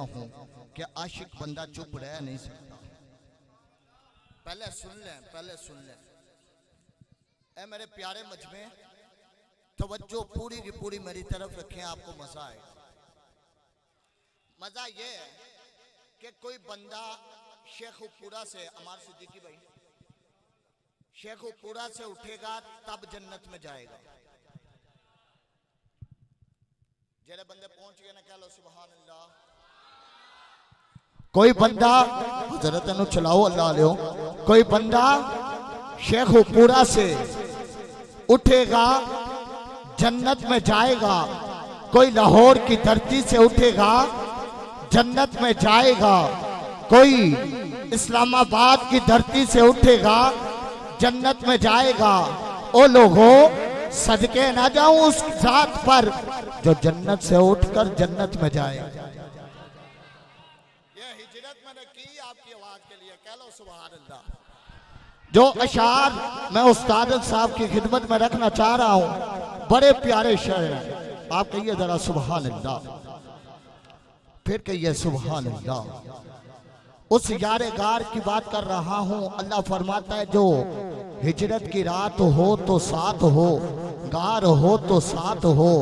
हूं कि आशिक बंदा चुप रह नहीं सकता। पहले सुन लें ए मेरे प्यारे मजमे, तवज्जो पूरी की पूरी मेरी तरफ रखें, आपको मजा आएगा। मजा ये है कि कोई बंदा शेखुपुरा से, अमार सिद्दीकी भाई, शेखुपुरा से उठेगा तब जन्नत में जाएगा। जेरे बंदे पहुंच गए ना, कह लो सुभान अल्लाह। कोई बंदा हजरत नु चलाओ अल्लाह लियो, कोई बंदा शेखुपुरा से उठेगा जन्नत में जाएगा। कोई लाहौर की धरती से उठेगा जन्नत में जाएगा। कोई इस्लामाबाद की धरती से उठेगा जन्नत में जाएगा। ओ लोगों, सदके ना जाऊं उस जात पर जो जन्नत से उठकर जन्नत में जाए। ये हिजरत मैंने की आपकी आवाज के लिए, कह लो सुभान अल्लाह। जो अशार मैं उस्ताद साहब की खिदमत में रखना चाह रहा हूं, बड़े प्यारे शेर हैं। आप कहिए जरा सुभान अल्लाह, फिर कहिए सुभान अल्लाह। उस यारे गार की बात कर रहा हूं। अल्लाह फरमाता है जो हिजरत की रात हो तो साथ हो, गार हो तो साथ हो,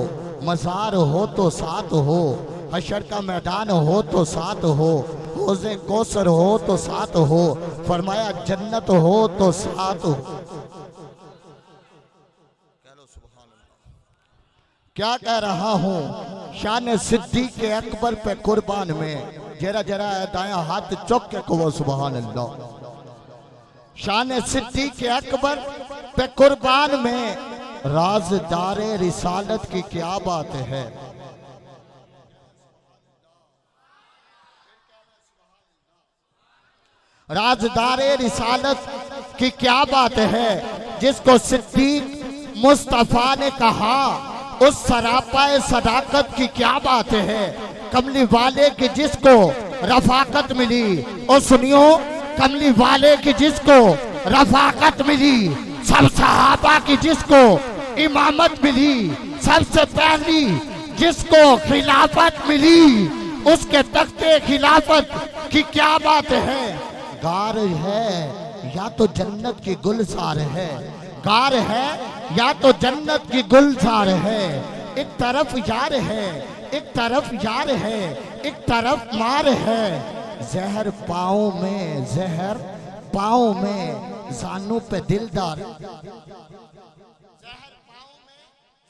मज़ार हो तो साथ हो, हशर का मैदान हो तो साथ हो, हौज़े कौसर हो तो साथ हो, फरमाया जन्नत हो तो साथ हो। क्या कह रहा हूं? शान सिद्दीक़ के अकबर पे कुर्बान में जरा जरा दाया हाथ चौक के कहो सुभान अल्लाह। शान सिद्दीक़ के अकबर पे कुर्बान में राज़दारे रिसालत की क्या बात है। राज़दारे रिसालत की क्या बात है, जिसको सिद्दीक़ मुस्तफ़ा ने कहा उस सरापाए सदाकत की क्या बात है। कमली वाले की जिसको रफाकत मिली, और सुनियो, कमली वाले की जिसको रफाकत मिली, सब सहाबा की जिसको इमामत मिली, सबसे पहली जिसको खिलाफत मिली, उसके तख्ते खिलाफत की क्या बात है। गार है या तो जन्नत की गुलजार है, गार है या तो जन्नत की गुलजार है। एक तरफ यार है, एक तरफ यार है, एक तरफ मार है। जहर पाँव में, जहर पाँव में, जानू पे दिलदार, जहर पाँव में,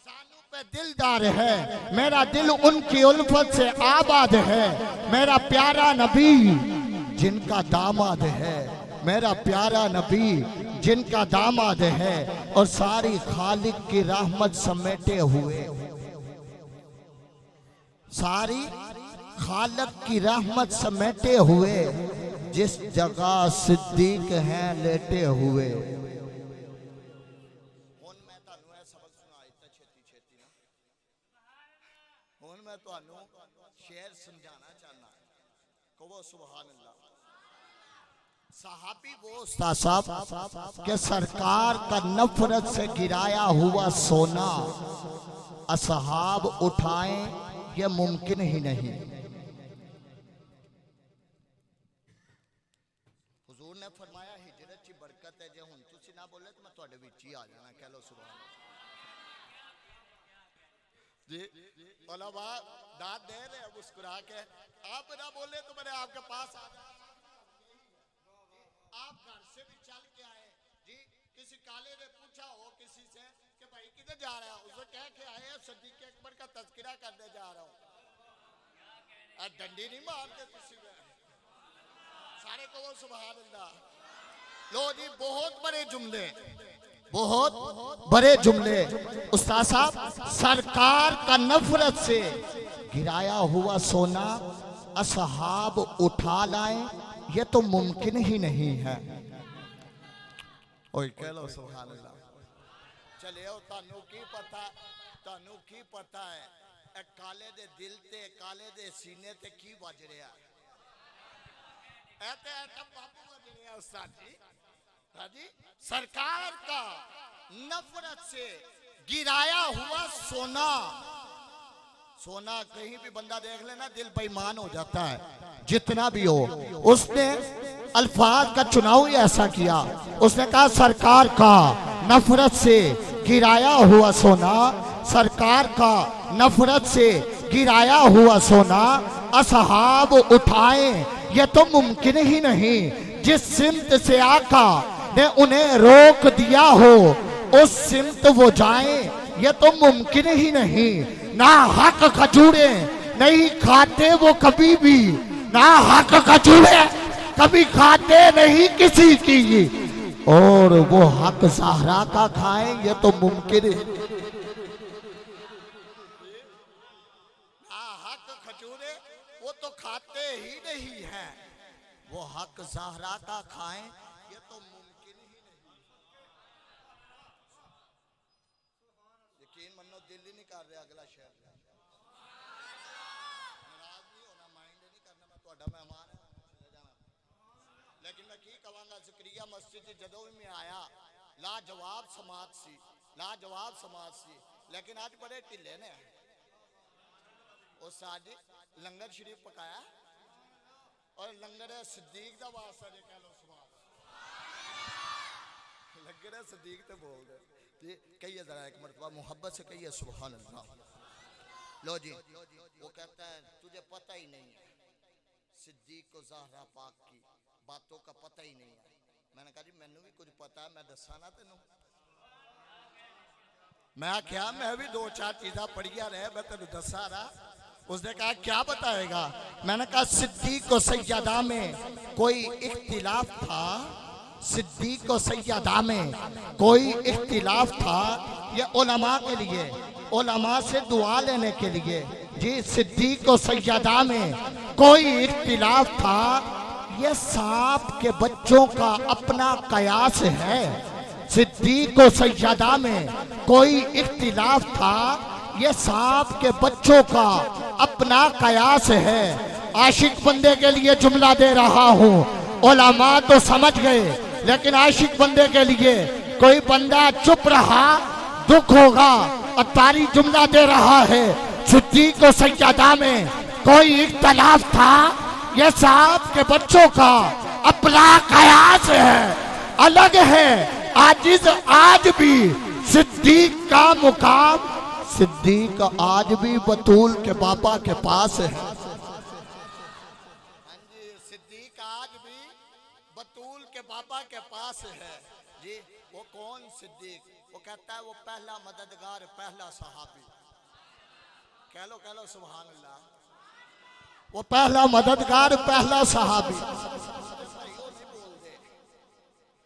जानू पे दिलदार है। मेरा दिल उनकी उल्फत से आबाद है। मेरा प्यारा नबी जिनका दामाद है, मेरा प्यारा नबी जिनका दामाद है, और सारी खालिक की रहमत समेटे हुए, सारी खालिक की रहमत समेटे हुए, जिस जगह सिद्दीक हैं लेटे हुए। शेर समझाना चाहना, कहो सुभान अल्लाह। सहाबी वो उस्ताद साहब के सरकार का नफरत से गिराया हुआ सोना असहाब उठाएं, ये मुमकिन ही नहीं। हुजूर ने फरमाया हिजरत की बरकत है, जे हुन तुसी ना बोले तो मैं तुहाडे विच ही आ जाना। कह लो सुभान जी। उलमा दाद दे रहे मुस्कुरा के, आप ना बोले तो मैंने आपके पास आ जाना। आप घर से भी चल के आए जी। किसी काले ने पूछा हो किसी से कि भाई किधर जा रहा है, उसे कह के आए सिद्दीक़ अकबर का तज़किरा करने जा रहा हूं। डंडी नहीं मारते किसी में, सारे को वो सुभान अल्लाह। लो जी, बहुत बड़े जुमले, बहुत बड़े जुमले। उस्ताद साहब, सरकार का नफरत से गिराया हुआ सोना असहाब उठा लाएं, ये तो मुमकिन ही नहीं है। ओए कह लो सुभान अल्लाह। चलिए तानू की पता, तानू की पता है ए काले दे दिल ते, काले दे सीने ते की बज रहा है। ऐते ऐते बाबू बज रहा है उस्ताद जी। हाँ जी, सरकार का नफरत से गिराया हुआ सोना सोना कहीं भी बंदा देख लेना दिल बेईमान हो जाता है, जितना भी हो। उसने अल्फाज का चुनाव ही ऐसा किया। उसने कहा सरकार का नफरत से गिराया हुआ सोना, सरकार का नफरत से गिराया हुआ सोना असहाब उठाएं ये तो मुमकिन ही नहीं। जिस सिमत से आका ने उन्हें रोक दिया हो उस सिमत वो जाएं ये तो मुमकिन ही नहीं। ना हक खजूरे नहीं खाते वो कभी भी, ना हक खजूरे कभी खाते नहीं किसी की, और वो हक ज़हरा का खाएं ये तो मुमकिन है। ना हक खजूरे वो तो खाते ही नहीं है, वो हक ज़हरा का खाएं ये तो मुमकिन ही नहीं। यकीन मनो दिल ही नहीं कर रहा अगला शेर। नाराज नहीं होना, माइंड नहीं करना, मैं ਤੁਹਾਡਾ मेहमान है चले जाना। लेकिन मैं की कहांगा ज़करिया मस्जिद जदों भी मैं आया लाजवाब समात सी, लाजवाब समात सी, लेकिन आज बड़े ढिले ने। उस आज लंगर शरीफ पकाया और लंगर सिद्दीक दा वास्ता जे कह लो सुभान लंगर सिद्दीक ते बोल दे जी। कहिए जरा एक मरतबा मोहब्बत से कहिए सुभान अल्लाह। लो जी, वो कहता है तुझे पता ही नहीं है सिद्दीक को ज़हरा पाक की बातों का पता ही नहीं है। मैंने कहा जी मैनू भी कुछ पता है, मैं दसा ना तेनू। मैं क्या मैं भी दो चार चीज़ा पढ़िया रहे, मैं तेनू दसा रहा। उसने कहा क्या बताएगा? मैंने कहा सिद्दीक को सैयदा में कोई इख्तिलाफ था, सिद्दीक को सैयदा में कोई इख्तिलाफ था, ये उलमा के लिए, उलमा से दुआ लेने के लिए जी। सिद्दीक को सैयदा में कोई इख्तिलाफ था, ये सांप के बच्चों का अपना कयास है। सिद्दीक को सैयदा में कोई इख्तिलाफ था, ये सांप के बच्चों का अपना कयास है। आशिक बंदे के लिए जुमला दे रहा हूँ, उलमा तो समझ गए, लेकिन आशिक बंदे के लिए कोई बंदा चुप रहा दुख होगा। अतारी जुमला दे रहा है सिद्दीक को सैयदा में कोई इख्तिलाफ था, ये सांप के बच्चों का अपना कयास है, अलग है। आज भी सिद्दीक का मुकाम, सिद्दीक आज भी बतूल के बाबा के पास है। सिद्दीक आज भी बतूल के बाबा के पास है जी। वो कौन सिद्दीक? वो कहता है वो पहला मददगार, पहला सहाबी। कह लो सुभान अल्लाह। वो पहला मददगार, पहला सहाबी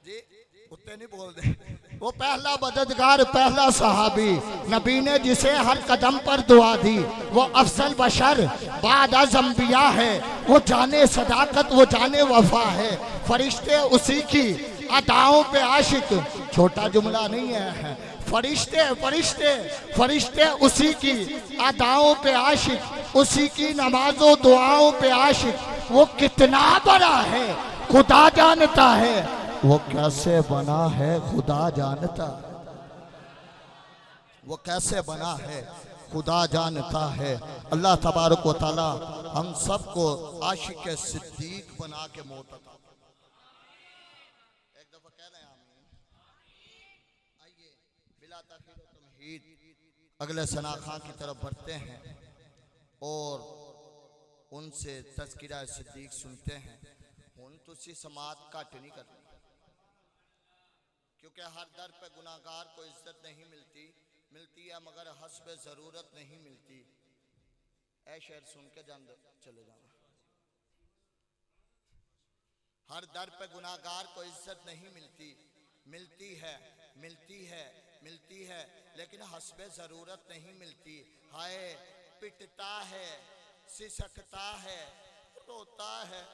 जी, उत्ते नहीं बोल दे। वो पहला मददगार, पहला सहाबी, नबी ने जिसे हर कदम पर दुआ दी। वो अफजल बशर बाद अज़ अंबिया है, वो जाने सदाकत, वो जाने वफा है। फरिश्ते उसी की अदाओं पे आशिक, छोटा जुमला नहीं है। फरिश्ते फरिश्ते फरिश्ते उसी की अदाओं पे आशिक, उसी की नमाजों दुआओं पे आशिक। वो कितना बड़ा है खुदा जानता है, वो कैसे बना है खुदा जानता, वो कैसे बना है खुदा जानता है। अल्लाह तबारक व तआला हम सबको आशिक सिद्दीक बना के मौत अता। एक दफा कह रहे हैं आमीन। आइए बिला ताखीर व तमहीद अगले सना खां की तरफ बढ़ते हैं और उनसे तज़किरा सिद्दीक सुनते हैं। हुन तुसी समात घट नहीं करनी, क्योंकि हर दर पे गुनाहगार को इज्जत नहीं मिलती, मिलती है मगर हस्बे ज़रूरत नहीं मिलती। ऐ शेर सुन के चले जाना। हर दर पे गुनाहगार को इज्जत नहीं मिलती, मिलती है मिलती है मिलती है, लेकिन हस्बे ज़रूरत नहीं मिलती। हाय पिटता है, सिसकता है, रोता है,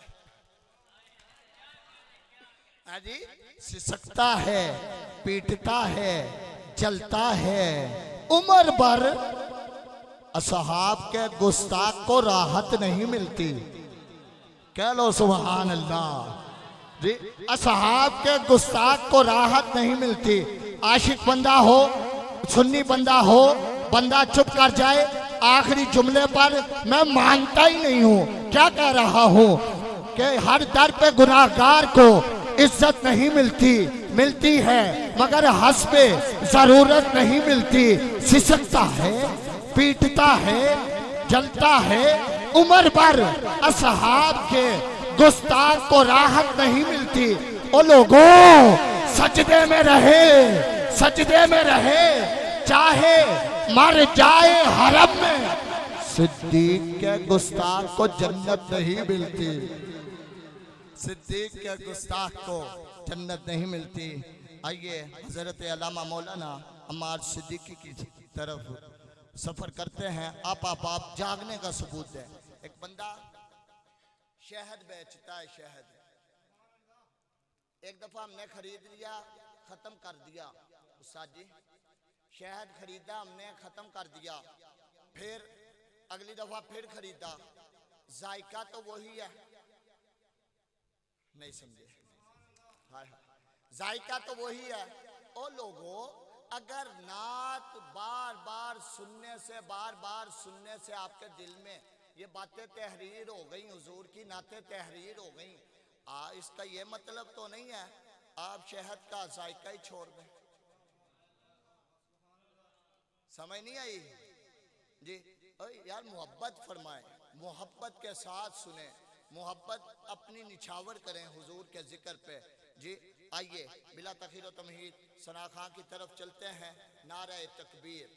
जी सिसकता है, पीटता है, जलता है। उम्र भर असहाब के गुस्ताख को राहत नहीं मिलती। कह लो सुभान अल्लाह जी। असहाब के गुस्ताख को राहत नहीं मिलती। आशिक बंदा हो, सुन्नी बंदा हो, बंदा चुप कर जाए आखिरी जुमले पर मैं मानता ही नहीं हूँ। क्या कह रहा हूँ कि हर दर पे गुनाहगार को इज्जत नहीं मिलती, मिलती है मगर हस्बे जरूरत नहीं मिलती। सिसकता है, पीटता है, जलता है, उम्र भर असहाब के गुस्ताख को राहत नहीं मिलती। ओ लोगों, सजदे में रहे, सजदे में रहे, चाहे मर जाए हरम में। सिद्दीक के गुस्ताख को जन्नत नहीं मिलती, सिद्दीक के गुस्ताख को जन्नत नहीं मिलती। आइए हजरत अल्लामा मौलाना अम्मार सिद्दीकी की तरफ सफर करते हैं। आप जागने का सबूत है। एक बंदा शहद बेचता है, शहद एक दफा हमने खरीद लिया, खत्म कर दिया। उस्ताद जी शहद खरीदा हमने, खत्म कर दिया। फिर अगली दफा फिर खरीदा, जायका तो वही है, नहीं समझे? जायका तो वही है। ओ लोगों, अगर नात बार बार सुनने से, बार बार सुनने से आपके दिल में ये बातें तहरीर हो गई, हुजूर की नातें तहरीर हो गई, इसका ये मतलब तो नहीं है आप शहद का जायका ही छोड़ दें। समझ नहीं आई जी? यार मोहब्बत फरमाए, मोहब्बत के साथ सुने, मोहब्बत अपनी निछावर करें हुजूर के जिक्र पे जी। आइए बिला तखीर व तमहीद सना खां की तरफ चलते हैं। नारे तकबीर।